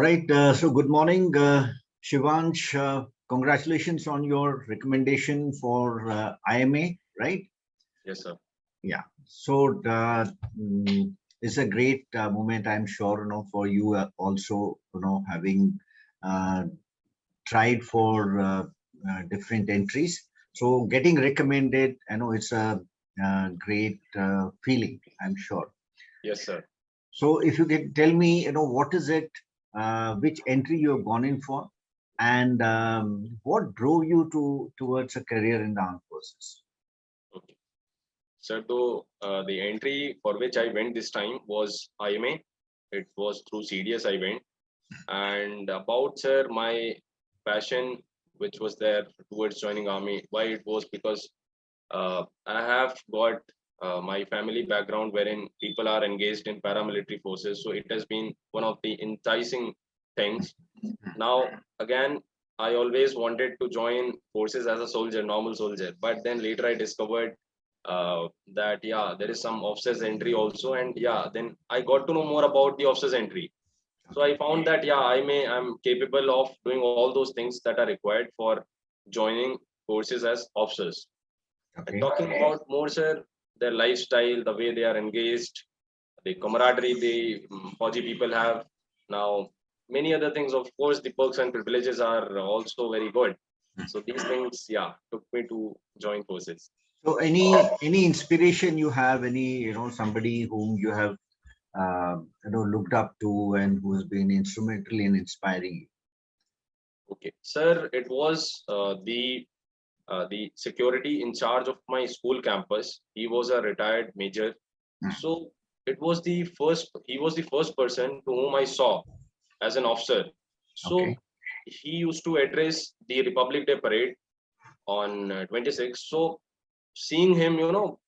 All right. So good morning, Shivansh. Congratulations on your recommendation for IMA, right? Yes, sir. Yeah. So it's a great moment, I'm sure, for you also, having tried for different entries. So getting recommended, I know it's a great feeling, I'm sure. Yes, sir. So if you can tell me, what is it, which entry you have gone in for, and what drove you towards a career in the armed forces? Okay. Sir, so the entry for which I went this time was IMA. It was through CDS I went. And about, sir, my passion, which was there towards joining army, why it was because I have got my family background wherein people are engaged in paramilitary forces. So it has been one of the enticing things. Now, again, I always wanted to join forces as a soldier, normal soldier. But then later I discovered that, yeah, there is some officers entry also. And yeah, then I got to know more about the officers entry. So I found that, yeah, I'm capable of doing all those things that are required for joining forces as officers. And Okay. talking about more, sir, their lifestyle, the way they are engaged, the camaraderie the Fauji people have. Now, many other things, of course, the perks and privileges are also very good. So these things, yeah, took me to join forces. So any inspiration you have, any somebody whom you have looked up to and who has been instrumental in inspiring you? Okay, sir, it was the security in charge of my school campus. He was a retired major. So it was he was the first person to whom I saw as an officer. So Okay. he used to address the Republic Day parade on 26. So seeing him,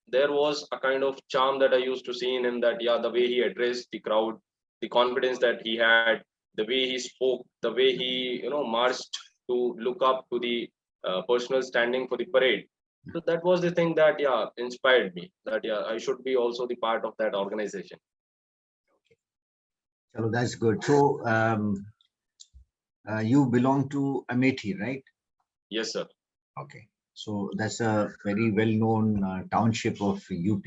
there was a kind of charm that I used to see in him, that, yeah, the way he addressed the crowd, the confidence that he had, the way he spoke, the way he, marched to look up to the personal standing for the parade. So that was the thing that, yeah, inspired me, that, yeah, I should be also the part of that organization. So that's good. So you belong to Amethi, right? Yes, sir. Okay. So that's a very well-known township of UP.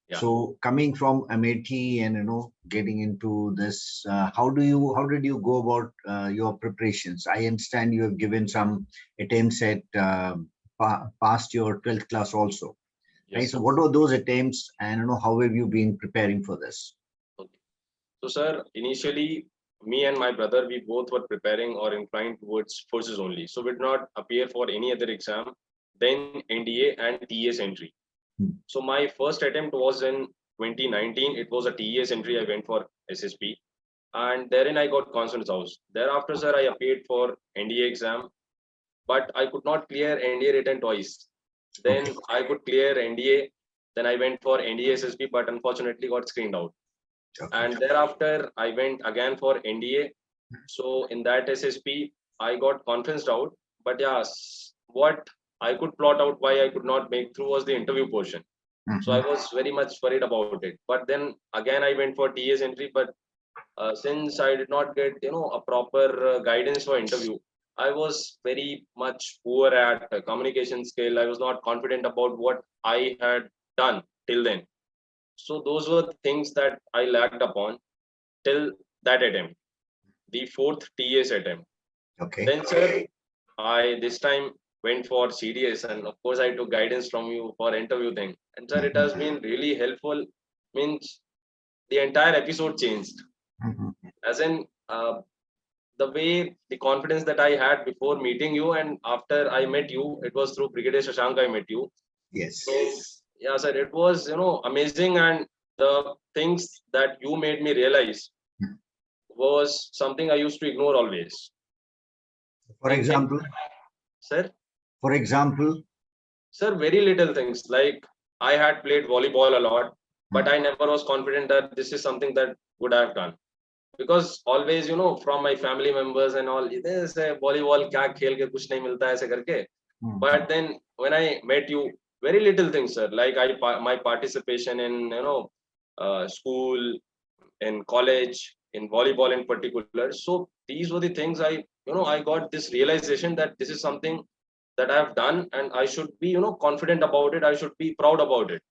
Yeah. So coming from Amethi and getting into this, how did you go about your preparations? I understand you have given some attempts at past your 12th class also. Right? Yes, So sir. what were those attempts, and how have you been preparing for this? Okay. So, sir, initially, me and my brother, we both were preparing or inclined towards forces only. So we did not appear for any other exam than NDA and TS entry. So my first attempt was in 2019. It was a TES entry. I went for SSB, and therein I got Constance House. Thereafter, sir, I appeared for NDA exam, but I could not clear NDA written twice. Then Okay. I could clear NDA. Then I went for NDA SSB, but unfortunately got screened out. Okay. And thereafter, I went again for NDA. So in that SSB, I got conferenced out. But yes, what I could plot out why I could not make through was the interview portion. So I was very much worried about it. But then again, I went for TS entry. But since I did not get, a proper guidance for interview, I was very much poor at communication skill. I was not confident about what I had done till then. So those were the things that I lacked upon till that attempt, the fourth TS attempt. Okay. Then, sir, I this time went for CDS, and of course, I took guidance from you for interview thing. And sir, it has been really helpful. Means the entire episode changed. As in, the way the confidence that I had before meeting you and after I met you, it was through Brigadier Shashank I met you. Yes. So yeah, sir, it was amazing, and the things that you made me realize was something I used to ignore always. For example. Sir, For example. sir, very little things like I had played volleyball a lot, but I never was confident that this is something that would have done. Because always, from my family members and all, this volleyball kya khel ke kuch nahi milta aise karke. But then when I met you, very little things, sir. Like my participation in school, in college, in volleyball in particular. So these were the things I got this realization that this is something that I have done and I should be, confident about it. I should be proud about it.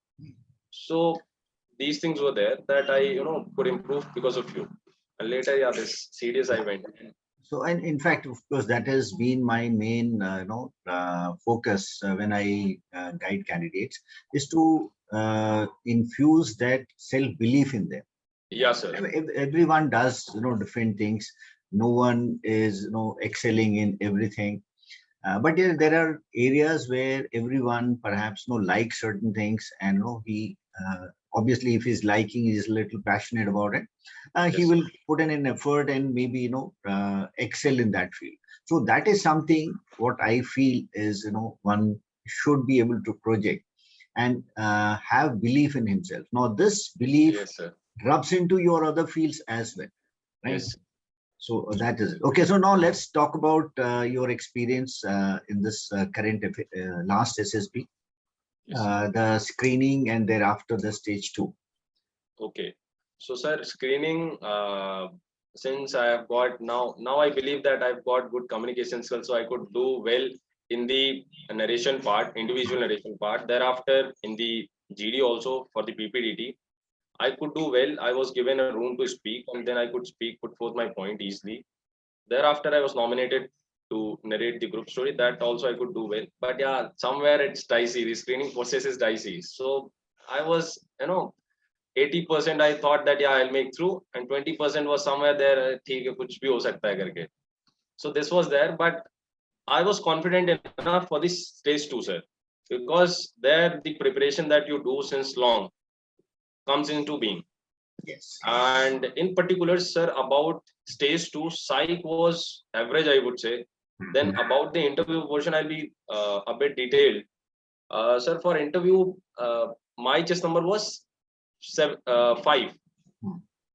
So these things were there that I, could improve because of you. And later, yeah, this serious I went. So, and in fact, of course, that has been my main, focus when I guide candidates, is to infuse that self-belief in them. Yeah, sir. Everyone does, different things. No one is, excelling in everything. But yeah, there are areas where everyone perhaps likes certain things, and he obviously, if he's liking, he's a little passionate about it. He Yes. will put in an effort and maybe excel in that field. So that is something what I feel is one should be able to project and have belief in himself. Now this belief Yes, sir. rubs into your other fields as well, right? Yes. So that is it. Okay. So now let's talk about your experience in this current last SSB, Yes. the screening and thereafter the stage 2. Okay. So, sir, screening, since I have got now I believe that I've got good communication skills, so I could do well in the narration part, individual narration part. Thereafter, in the GD also for the PPDT, I could do well. I was given a room to speak, and then I could speak, put forth my point easily. Thereafter, I was nominated to narrate the group story. That also I could do well. But yeah, somewhere it's dicey. The screening process is dicey. So I was, 80% I thought that yeah, I'll make through, and 20% was somewhere there. ठीक है, कुछ भी हो सकता है करके. So this was there, but I was confident enough for this stage 2, sir, because there the preparation that you do since long comes into being. Yes. And in particular, sir, about stage 2, psych was average, I would say. Then about the interview portion, I'll be a bit detailed. Sir, for interview, my chess number was 5,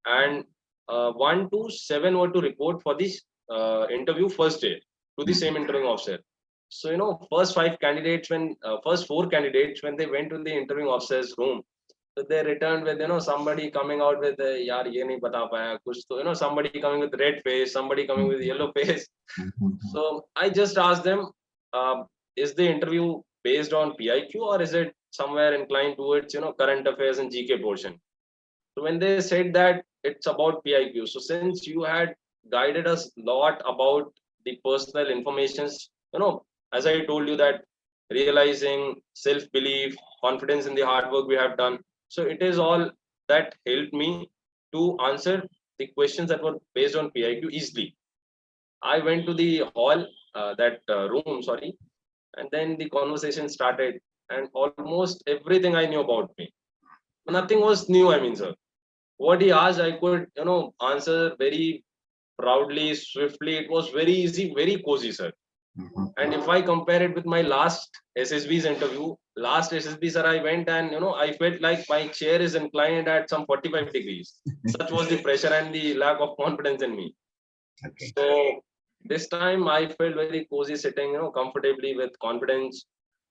and 1 to 7 were to report for this interview first day to the same interviewing officer. So first 5 candidates, when first 4 candidates, when they went to the interviewing officer's room, so they returned with somebody coming out with yaar ye nahi bata paya kuch to somebody coming with red face, somebody coming with yellow face. So I just asked them, is the interview based on PIQ or is it somewhere inclined towards current affairs and GK portion? So when they said that it's about PIQ, so since you had guided us a lot about the personal informations, as I told you that realizing self-belief, confidence in the hard work we have done. So it is all that helped me to answer the questions that were based on PIQ easily. I went to the hall, room, sorry, and then the conversation started, and almost everything I knew about me. Nothing was new, I mean, sir. What he asked, I could, answer very proudly, swiftly. It was very easy, very cozy, sir. And if I compare it with my last SSB's interview, last SSB, sir, I went and, I felt like my chair is inclined at some 45 degrees. Such was the pressure and the lack of confidence in me. Okay. So this time I felt very cozy sitting, comfortably with confidence.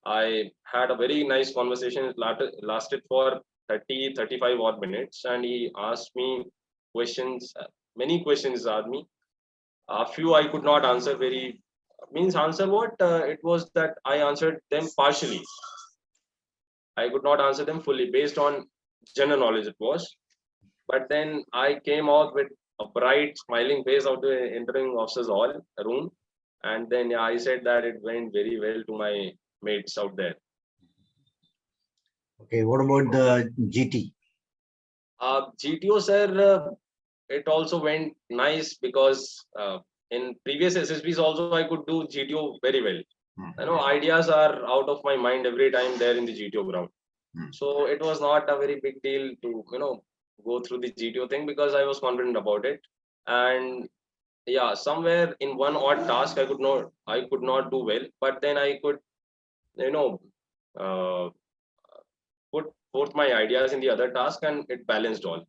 I had a very nice conversation. It lasted for 35 odd minutes, and he asked me questions. Many questions asked me. A few I could not answer answer what? It was that I answered them partially. I could not answer them fully based on general knowledge it was. But then I came out with a bright, smiling face out the entering officer's hall room. And then yeah, I said that it went very well to my mates out there. Okay, what about the GT? GTO, sir, it also went nice because in previous SSBs also I could do GTO very well. Ideas are out of my mind every time there in the GTO ground. So it was not a very big deal to go through the GTO thing because I was confident about it. And yeah, somewhere in one odd task I could not do well, but then I could uh, put forth my ideas in the other task and it balanced all.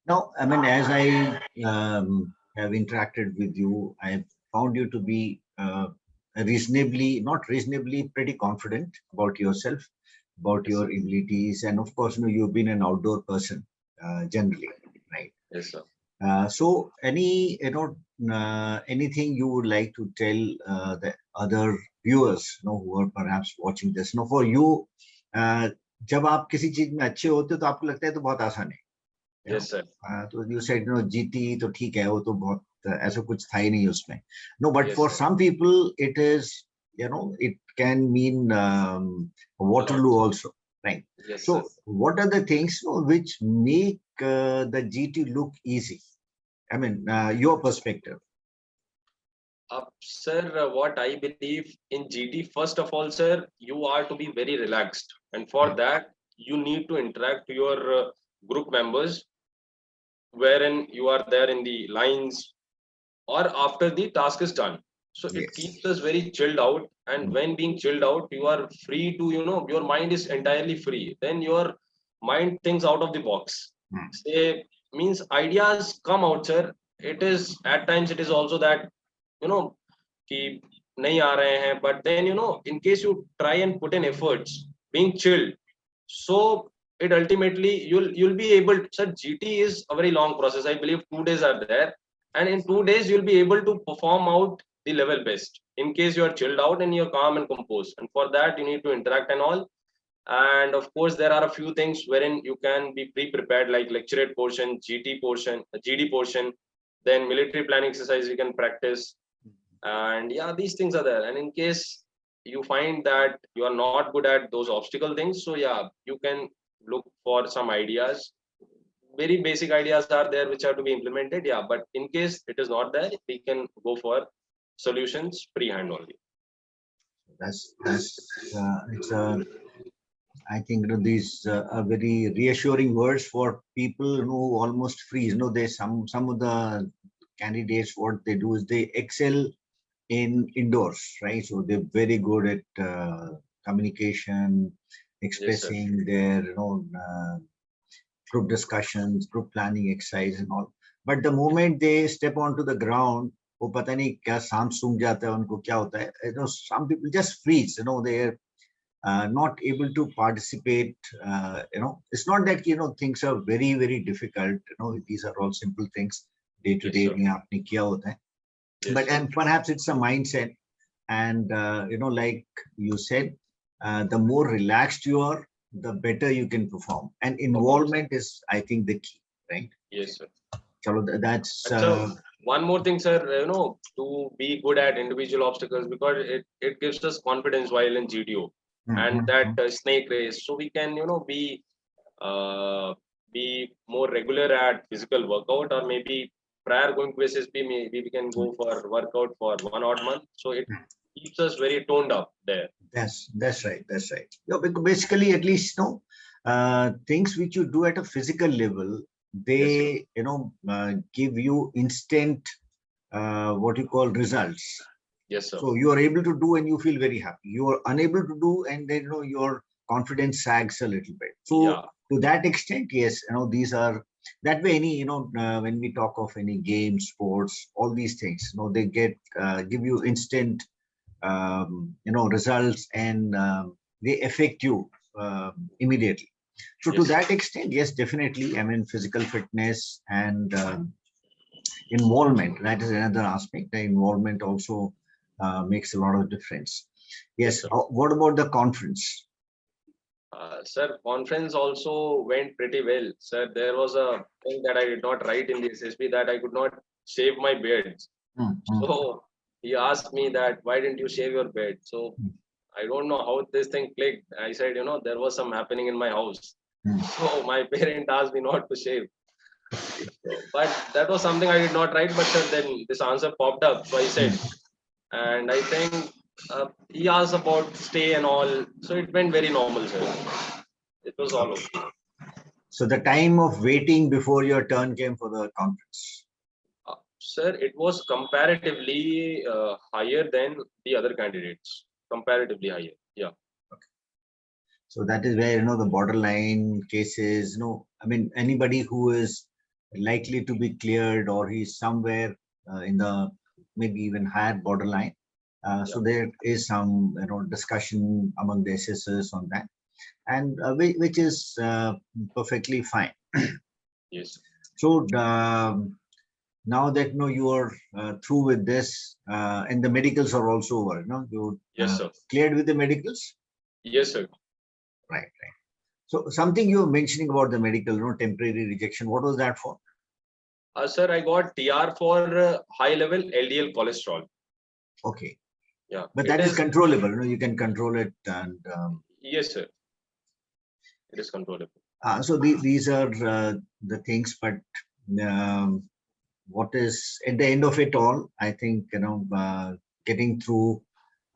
Now, I mean, as I have interacted with you, I have found you to be pretty confident about yourself, about your abilities, and of course, you've been an outdoor person generally, right? Yes, sir. So any, anything you would like to tell the other viewers, who are perhaps watching this, for you, जब आप किसी चीज में अच्छे होते हो तो आपको लगता है तो बहुत आसान है. Yes, sir. तो you said, GT तो ठीक है, वो तो बहुत ऐसा कुछ था ही नहीं उसमें. No, but Yes, for sir. some people it is, it can mean Waterloo also, right? Yes, So sir. what are the things which make the GT look easy? I mean, your perspective. Sir, what I believe in GT, first of all, sir, you are to be very relaxed. And for that, you need to interact with your group members, wherein you are there in the lines or after the task is done. So it Yes. keeps us very chilled out. And when being chilled out, you are free to, your mind is entirely free. Then your mind thinks out of the box. Say, means ideas come out, sir. It is, at times, it is also that, कि नहीं आ रहे हैं, but then, in case you try and put in efforts, being chilled, so it ultimately, you'll be able to, sir, GT is a very long process. I believe 2 days are there. And in 2 days, you'll be able to perform out the level best in case you are chilled out and you're calm and composed. And for that, you need to interact and all. And of course, there are a few things wherein you can be pre-prepared, like lecturate portion, GT portion, GD portion, then military planning exercise you can practice. And yeah, these things are there. And in case you find that you are not good at those obstacle things, so yeah, you can look for some ideas. Very basic ideas are there which are to be implemented, yeah, but in case it is not there, we can go for solutions pre-hand only. That's it's I think these are very reassuring words for people who almost freeze. There's some of the candidates, what they do is they excel in indoors, right? So they're very good at communication, expressing their group discussions, group planning exercise and all. But the moment they step onto the ground, वो पता नहीं क्या सांप सूंघ जाता है उनको, क्या होता है, some people just freeze, they're not able to participate. It's not that things are very, very difficult. These are all simple things day to day में आपने किया होता है. But and perhaps it's a mindset, and like you said, the more relaxed you are, the better you can perform. And involvement is, I think, the key, right? Yes, sir. So that's one more thing, sir, to be good at individual obstacles, because it gives us confidence while in GTO. And that snake race, so we can be more regular at physical workout, or maybe prior going to SSB, maybe we can go for workout for 1 odd month, so it keeps us very toned up there. That's right. Because basically, at least things which you do at a physical level, they give you instant what you call results. Yes, sir. So you are able to do and you feel very happy. You are unable to do, and then your confidence sags a little bit. So to that extent, yes, these are that way. Any when we talk of any game, sports, all these things, they get give you instant results, and they affect you immediately. So to that extent, yes, definitely. I mean, physical fitness and involvement, that is another aspect. The involvement also makes a lot of difference. Yes. What about the conference? Sir, conference also went pretty well. Sir, there was a thing that I did not write in the SSB, that I could not shave my beard. So he asked me that, why didn't you shave your beard? So I don't know how this thing clicked. I said, there was some happening in my house. So my parent asked me not to shave. But that was something I did not write, but then this answer popped up. So I said, and I think he asked about stay and all. So it went very normal, sir. It was all okay. So the time of waiting before your turn came for the conference? Sir, it was comparatively higher than the other candidates. Comparatively higher, yeah. Okay. So that is where, the borderline cases, I mean, anybody who is likely to be cleared, or he's somewhere in the maybe even higher borderline. So there is some, discussion among the assessors on that, and which is perfectly fine. Yes. So now that you are through with this, and the medicals are also over, you Yes, sir. cleared with the medicals? Yes, sir. Right. So something you were mentioning about the medical, temporary rejection. What was that for? Sir, I got TR for high level LDL cholesterol. Okay. Yeah. But that is controllable. You can control it, and yes, sir. It is controllable. So these are the things. But what is at the end of it all? I think getting through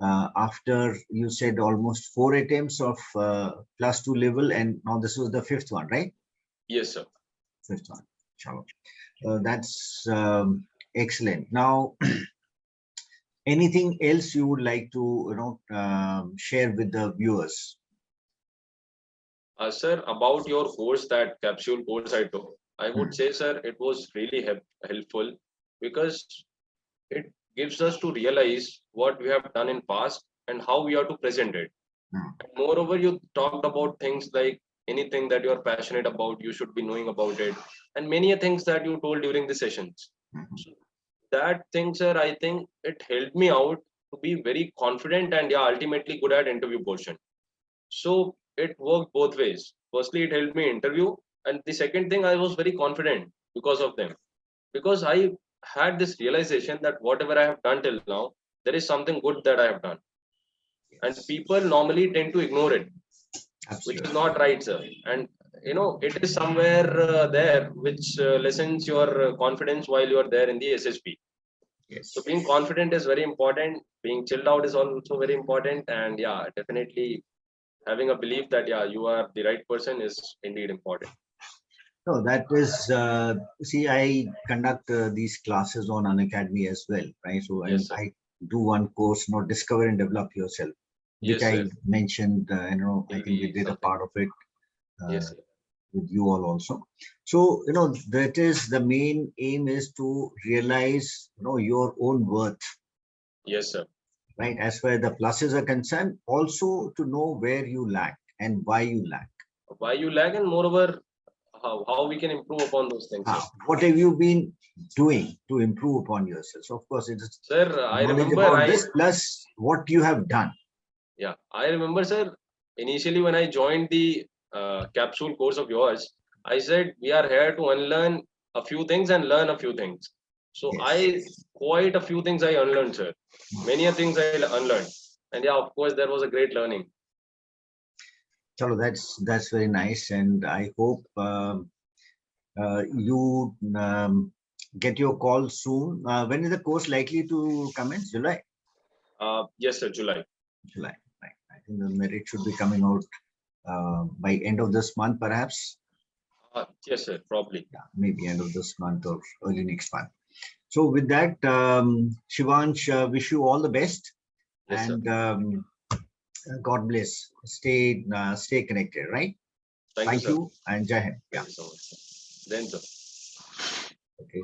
after you said almost 4 attempts of +2 level, and now this was the 5th one, right? Yes, sir. 5th one. That's excellent. Now, anything else you would like to share with the viewers? Sir, about your course, that capsule course I took, I would say, sir, it was really helpful, because it gives us to realize what we have done in past and how we are to present it. Moreover, you talked about things like anything that you are passionate about, you should be knowing about it, and many things that you told during the sessions. So that thing, sir, I think it helped me out to be very confident and ultimately good at interview portion. So it worked both ways. Firstly, it helped me interview, and the second thing, I was very confident because of them, because I had this realization that whatever I have done till now, there is something good that I have done, and people normally tend to ignore it. Absolutely. Which is not right, sir. And it is somewhere there which lessens your confidence while you are there in the SSB. Yes. So being confident is very important. Being chilled out is also very important, and definitely having a belief that you are the right person is indeed important. No, that is, see, I conduct these classes on Unacademy as well, right? So Yes, sir. I do one course, Discover and Develop Yourself, which Yes, I sir. mentioned, I think we Maybe did a something. part of it Yes, sir. with you all also. So, that is the main aim, is to realize, your own worth. Yes, sir. Right? As far as the pluses are concerned, also to know where you lack and why you lack. Why you lag, and moreover, how we can improve upon those things, sir. What have you been doing to improve upon yourself? So of course, it is, Sir, I knowledge remember about this plus what you have done. Yeah, I remember, sir, initially when I joined the capsule course of yours, I said we are here to unlearn a few things and learn a few things. So Yes. quite a few things I unlearned, sir. Many things I unlearned. And of course, there was a great learning. So that's very nice, and I hope you get your call soon. When is the course likely to commence? July? Yes, sir, July. July. Right. I think the merit should be coming out by end of this month, perhaps. Yes, sir, probably. Yeah, maybe end of this month or early next month. So with that, Shivansh, wish you all the best. Yes, and God bless. Stay connected, right? Thank you, Thank sir. you, and Jai Hind. Thank you so much, sir. Then, sir. Okay.